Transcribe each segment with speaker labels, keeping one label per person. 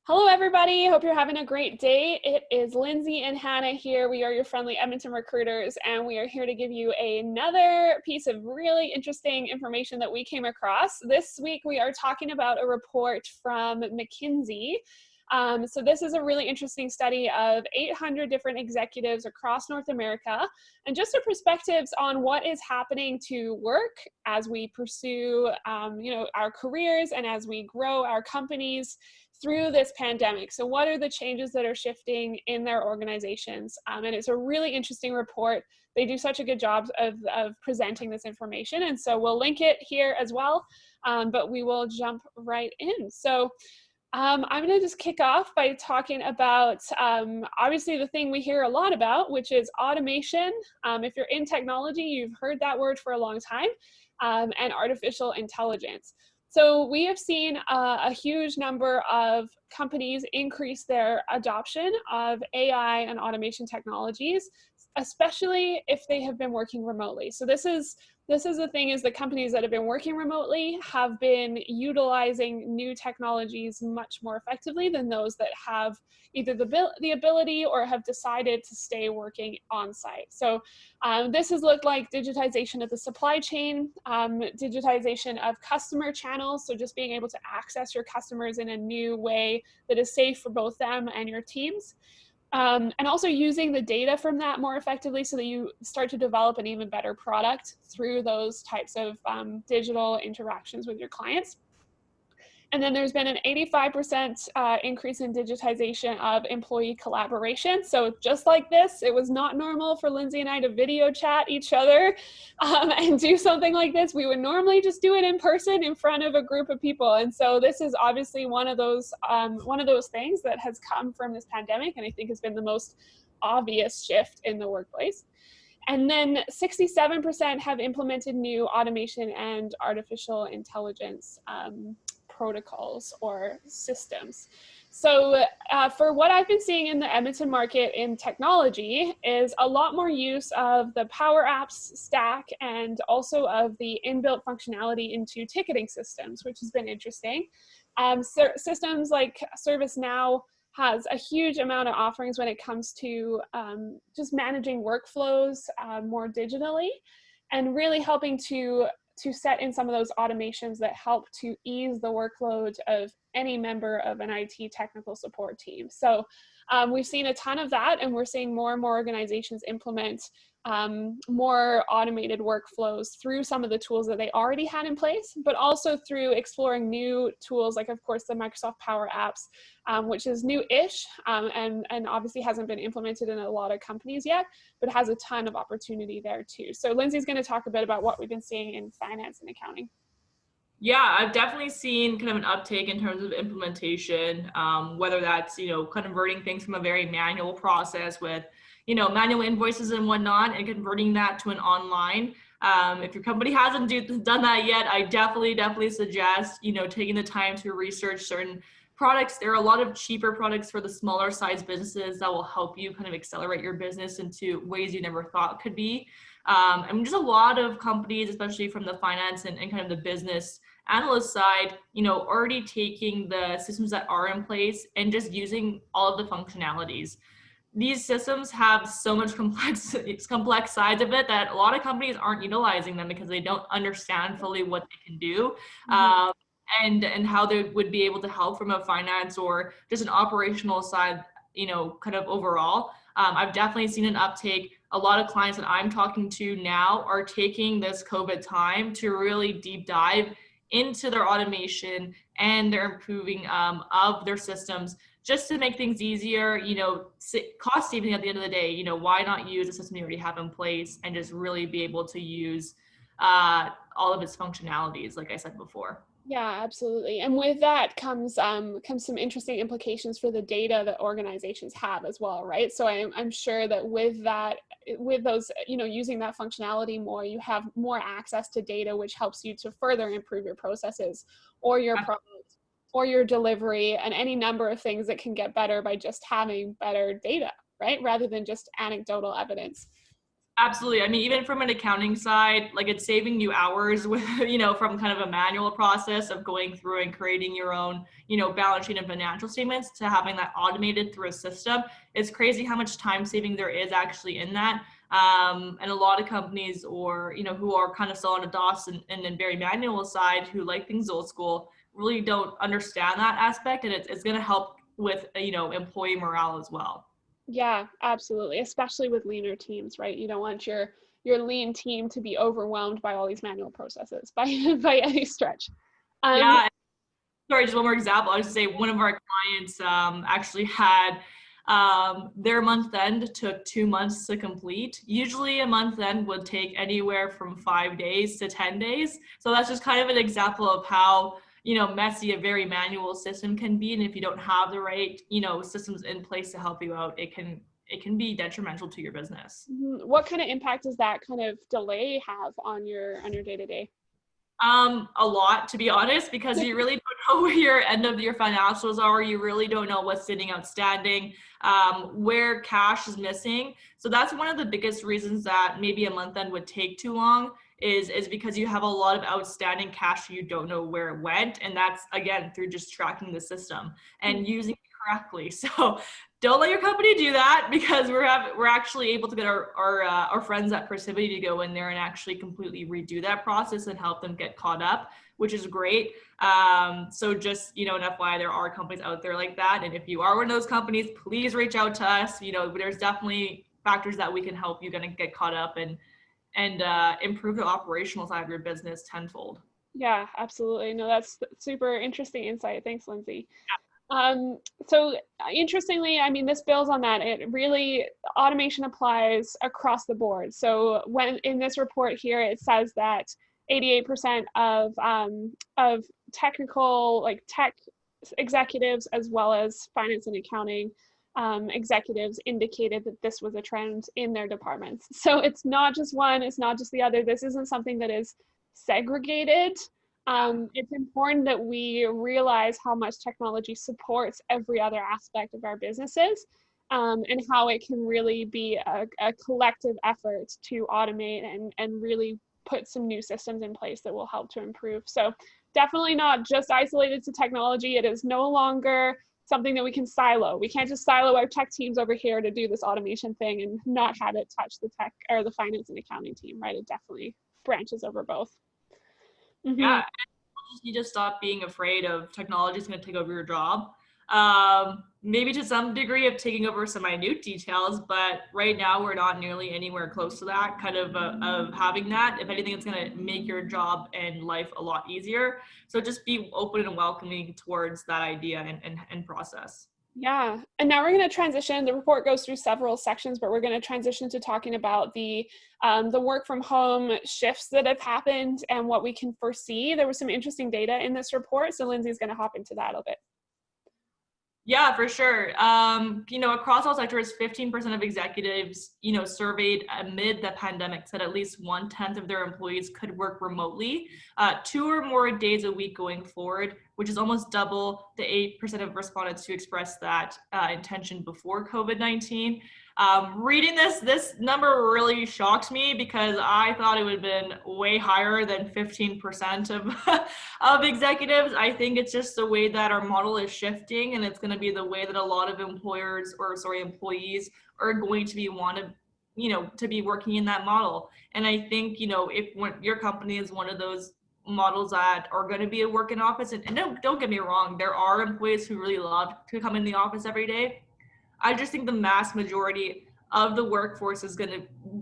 Speaker 1: Hello, everybody. Hope you're having a great day. It is Lindsay and Hannah here. We are your friendly Edmonton recruiters, and we are here to give you another piece of really interesting information that we came across. This week, we are talking about a report from McKinsey. So this is a really interesting study of 800 different executives across North America, and just their perspectives on what is happening to work as we pursue, our careers and as we grow our companies through this pandemic. So what are the changes that are shifting in their organizations? And it's a really interesting report. They do such a good job of presenting this information. And so we'll link it here as well, but we will jump right in. So I'm going to just kick off by talking about, obviously, the thing we hear a lot about, which is automation. If you're in technology, you've heard that word for a long time, and artificial intelligence. So we have seen a huge number of companies increase their adoption of AI and automation technologies, especially if they have been working remotely. So this is the thing, is the companies that have been working remotely have been utilizing new technologies much more effectively than those that have either the ability or have decided to stay working on site. So this has looked like digitization of the supply chain, digitization of customer channels, so just being able to access your customers in a new way that is safe for both them and your teams. And also using the data from that more effectively so that you start to develop an even better product through those types of digital interactions with your clients. And then there's been an 85% increase in digitization of employee collaboration. So just like this, it was not normal for Lindsay and I to video chat each other and do something like this. We would normally just do it in person in front of a group of people. And so this is obviously one of those things that has come from this pandemic, and I think has been the most obvious shift in the workplace. And then 67% have implemented new automation and artificial intelligence protocols or systems. So for what I've been seeing in the Edmonton market in technology is a lot more use of the Power Apps stack and also of the inbuilt functionality into ticketing systems, which has been interesting. Systems like ServiceNow has a huge amount of offerings when it comes to just managing workflows more digitally, and really helping to set in some of those automations that help to ease the workload of any member of an IT technical support team. So we've seen a ton of that, and we're seeing more and more organizations implement more automated workflows through some of the tools that they already had in place, but also through exploring new tools like, of course, the Microsoft Power Apps, which is new-ish and obviously hasn't been implemented in a lot of companies yet, but has a ton of opportunity there too. So Lindsay's going to talk a bit about what we've been seeing in finance and accounting.
Speaker 2: Yeah, I've definitely seen kind of an uptake in terms of implementation, whether that's, converting things from a very manual process with, manual invoices and whatnot, and converting that to an online. If your company hasn't done that yet, I definitely suggest, taking the time to research certain products. There are a lot of cheaper products for the smaller size businesses that will help you kind of accelerate your business into ways you never thought could be. Just a lot of companies, especially from the finance and kind of the business analyst side, already taking the systems that are in place and just using all of the functionalities. These systems have so much complex sides of it that a lot of companies aren't utilizing them because they don't understand fully what they can do. And how they would be able to help from a finance or just an operational side, kind of overall. I've definitely seen an uptake. A lot of clients that I'm talking to now are taking this COVID time to really deep dive into their automation and their improving of their systems, just to make things easier, cost saving at the end of the day. Why not use a system you already have in place and just really be able to use all of its functionalities, like I said before.
Speaker 1: Yeah, absolutely. And with that comes some interesting implications for the data that organizations have as well, right? So I'm sure that with those, using that functionality more, you have more access to data, which helps you to further improve your processes or your product or your delivery, and any number of things that can get better by just having better data, right? Rather than just anecdotal evidence.
Speaker 2: Absolutely. I mean, even from an accounting side, like it's saving you hours with, from kind of a manual process of going through and creating your own, balance sheet and financial statements to having that automated through a system. It's crazy how much time saving there is actually in that. And a lot of companies or, who are kind of still on a DOS and very manual side who like things old school really don't understand that aspect. And it's going to help with, employee morale as well.
Speaker 1: Yeah, absolutely. Especially with leaner teams, right? You don't want your lean team to be overwhelmed by all these manual processes by by any stretch. Um,
Speaker 2: Yeah. Sorry, just one more example. I was to say one of our clients actually had their month end took 2 months to complete. Usually a month end would take anywhere from 5 days to 10 days. So that's just kind of an example of how, messy a very manual system can be. And if you don't have the right, systems in place to help you out, it can be detrimental to your business.
Speaker 1: what kind of impact does that kind of delay have on your day to day?
Speaker 2: A lot, to be honest, because you really don't know where your end of your financials are. You really don't know what's sitting outstanding, where cash is missing. So that's one of the biggest reasons that maybe a month end would take too long is because you have a lot of outstanding cash you don't know where it went. And that's, again, through just tracking the system and using it correctly. So don't let your company do that, because we're actually able to get our friends at Percivity to go in there and actually completely redo that process and help them get caught up, which is great. So just, an FYI, there are companies out there like that. And if you are one of those companies, please reach out to us. There's definitely factors that we can help you get caught up and improve the operational side of your business tenfold.
Speaker 1: Yeah, absolutely. No, that's super interesting insight. Thanks, Lindsay. So interestingly, I mean, this builds on that. It really, automation applies across the board. So when in this report here, it says that 88% of technical, like tech executives, as well as finance and accounting executives, indicated that this was a trend in their departments. So it's not just one, it's not just the other. This isn't something that is segregated. It's important that we realize how much technology supports every other aspect of our businesses, and how it can really be a collective effort to automate and really put some new systems in place that will help to improve. So definitely not just isolated to technology. It is no longer something that we can silo. We can't just silo our tech teams over here to do this automation thing and not have it touch the tech or the finance and accounting team, right? It definitely branches over both.
Speaker 2: Yeah, you just stop being afraid of technology is going to take over your job. Maybe to some degree of taking over some minute details, but right now we're not nearly anywhere close to that kind of having that. If anything, it's going to make your job and life a lot easier. So just be open and welcoming towards that idea and process.
Speaker 1: Yeah, and now we're going to transition. The report goes through several sections, but we're going to transition to talking about the work from home shifts that have happened and what we can foresee. There was some interesting data in this report, so Lindsay's going to hop into that a bit.
Speaker 2: Yeah, for sure. Across all sectors, 15% of executives, surveyed amid the pandemic said at least 1/10 of their employees could work remotely, 2 or more days a week going forward, which is almost double the 8% of respondents who expressed that intention before COVID-19. Reading this number really shocked me because I thought it would have been way higher than 15% of executives. I think it's just the way that our model is shifting, and it's going to be the way that a lot of employees are going to be to be working in that model. And I think, if your company is one of those models that are going to be a work in office, and don't get me wrong, there are employees who really love to come in the office every day. I just think the mass majority of the workforce is going to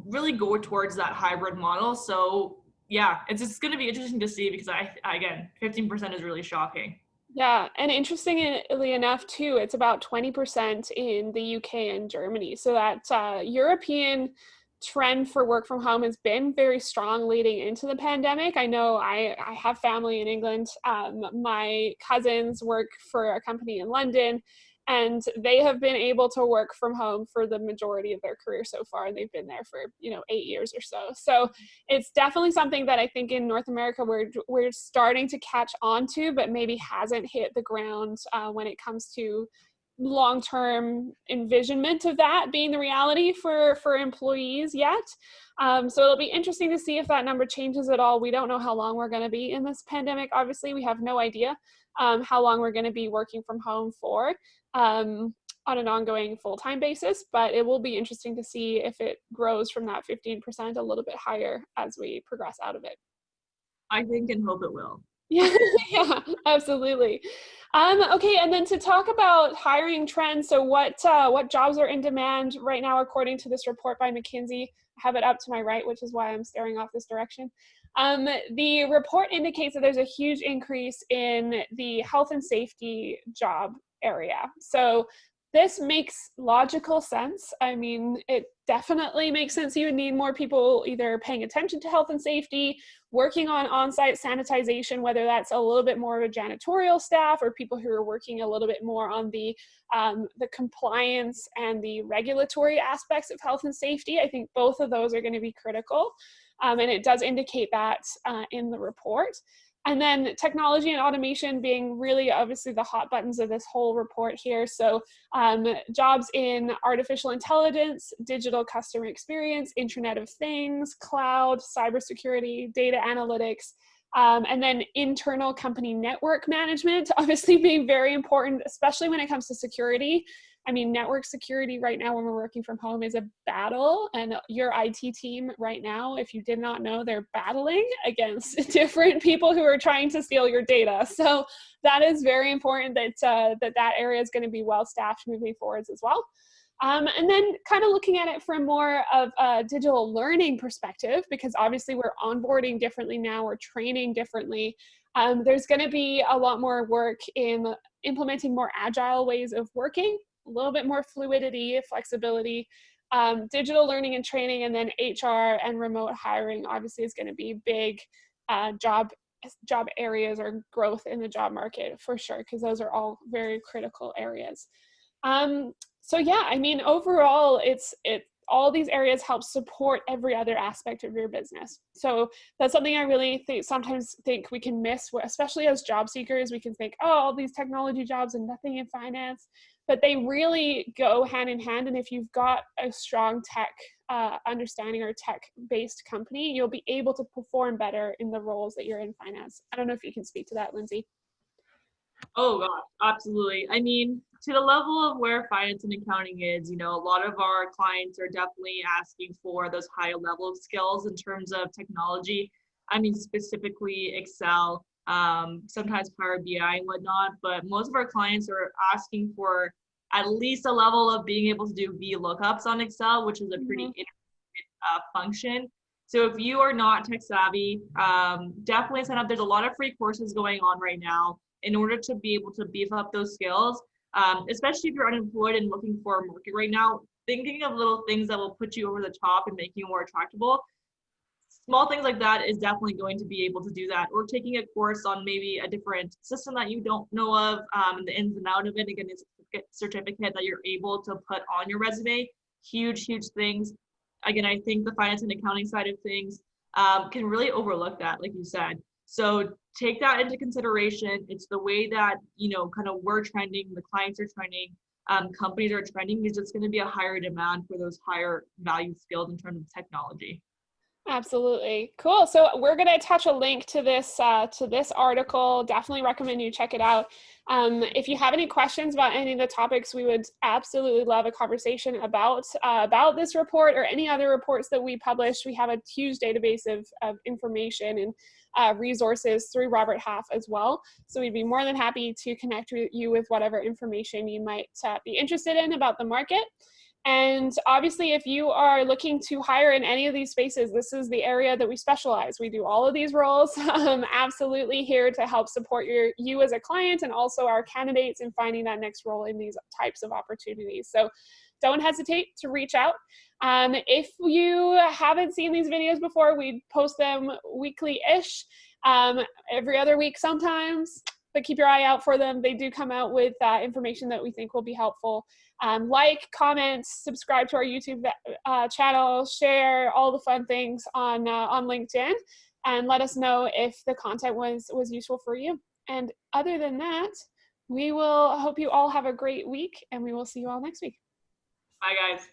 Speaker 2: really go towards that hybrid model. So yeah, it's just going to be interesting to see because again, 15% is really shocking.
Speaker 1: Yeah, and interestingly enough too, it's about 20% in the UK and Germany. So that European trend for work from home has been very strong leading into the pandemic. I know I have family in England. My cousins work for a company in London, and they have been able to work from home for the majority of their career so far, and they've been there for 8 years or so. So it's definitely something that I think in North America we're starting to catch on to, but maybe hasn't hit the ground when it comes to long-term envisionment of that being the reality for employees yet. So it'll be interesting to see if that number changes at all. We don't know how long we're going to be in this pandemic. Obviously, we have no idea how long we're going to be working from home for on an ongoing full-time basis, but it will be interesting to see if it grows from that 15% a little bit higher as we progress out of it.
Speaker 2: I think and hope it will.
Speaker 1: Yeah, yeah, absolutely. Okay, and then to talk about hiring trends, so what jobs are in demand right now according to this report by McKinsey? I have it up to my right, which is why I'm staring off this direction. The report indicates that there's a huge increase in the health and safety job area. So this makes logical sense. I mean, it definitely makes sense. You would need more people either paying attention to health and safety, working on on-site sanitization, whether that's a little bit more of a janitorial staff or people who are working a little bit more on the compliance and the regulatory aspects of health and safety. I think both of those are going to be critical. And it does indicate that in the report. And then technology and automation being really obviously the hot buttons of this whole report here. So jobs in artificial intelligence, digital customer experience, Internet of Things, cloud, cybersecurity, data analytics, and then internal company network management, obviously being very important, especially when it comes to security. I mean, network security right now when we're working from home is a battle, and your IT team right now, if you did not know, they're battling against different people who are trying to steal your data. So that is very important that that area is going to be well staffed moving forwards as well. And then kind of looking at it from more of a digital learning perspective, because obviously we're onboarding differently now, we're training differently. There's going to be a lot more work in implementing more agile ways of working, a little bit more fluidity, flexibility, digital learning and training, and then HR and remote hiring obviously is going to be big job areas or growth in the job market for sure, because those are all very critical areas. So yeah, I mean, overall, all these areas help support every other aspect of your business. So that's something I really sometimes think we can miss, especially as job seekers. We can think, oh, all these technology jobs and nothing in finance, but they really go hand in hand. And if you've got a strong tech understanding or tech-based company, you'll be able to perform better in the roles that you're in finance. I don't know if you can speak to that, Lindsay.
Speaker 2: Oh gosh, absolutely. I mean, to the level of where finance and accounting is, a lot of our clients are definitely asking for those higher level of skills in terms of technology. I mean, specifically Excel, sometimes Power BI and whatnot, but most of our clients are asking for at least a level of being able to do VLOOKUPs on Excel, which is a pretty intermediate function. So if you are not tech savvy, definitely sign up. There's a lot of free courses going on right now in order to be able to beef up those skills, especially if you're unemployed and looking for a market right now, thinking of little things that will put you over the top and make you more attractable. Small things like that is definitely going to be able to do that, or taking a course on maybe a different system that you don't know of, and the ins and outs of it. Again, it's a certificate that you're able to put on your resume. Huge things. Again, I think the finance and accounting side of things can really overlook that, like you said. So take that into consideration. It's the way that, kind of we're trending, the clients are trending, companies are trending. There's just going to be a higher demand for those higher value skills in terms of technology.
Speaker 1: Absolutely. Cool. So we're going to attach a link to this article. Definitely recommend you check it out. If you have any questions about any of the topics, we would absolutely love a conversation about this report or any other reports that we publish. We have a huge database of information and resources through Robert Half as well. So we'd be more than happy to connect with you with whatever information you might be interested in about the market. And obviously, if you are looking to hire in any of these spaces, this is the area that we specialize. We do all of these roles, absolutely here to help support you as a client and also our candidates in finding that next role in these types of opportunities. So don't hesitate to reach out. If you haven't seen these videos before, we post them weekly-ish, every other week sometimes, but keep your eye out for them. They do come out with information that we think will be helpful. Like, comment, subscribe to our YouTube channel, share all the fun things on LinkedIn, and let us know if the content was useful for you. And other than that, We will hope you all have a great week, and we will see you all next week.
Speaker 2: Bye, guys.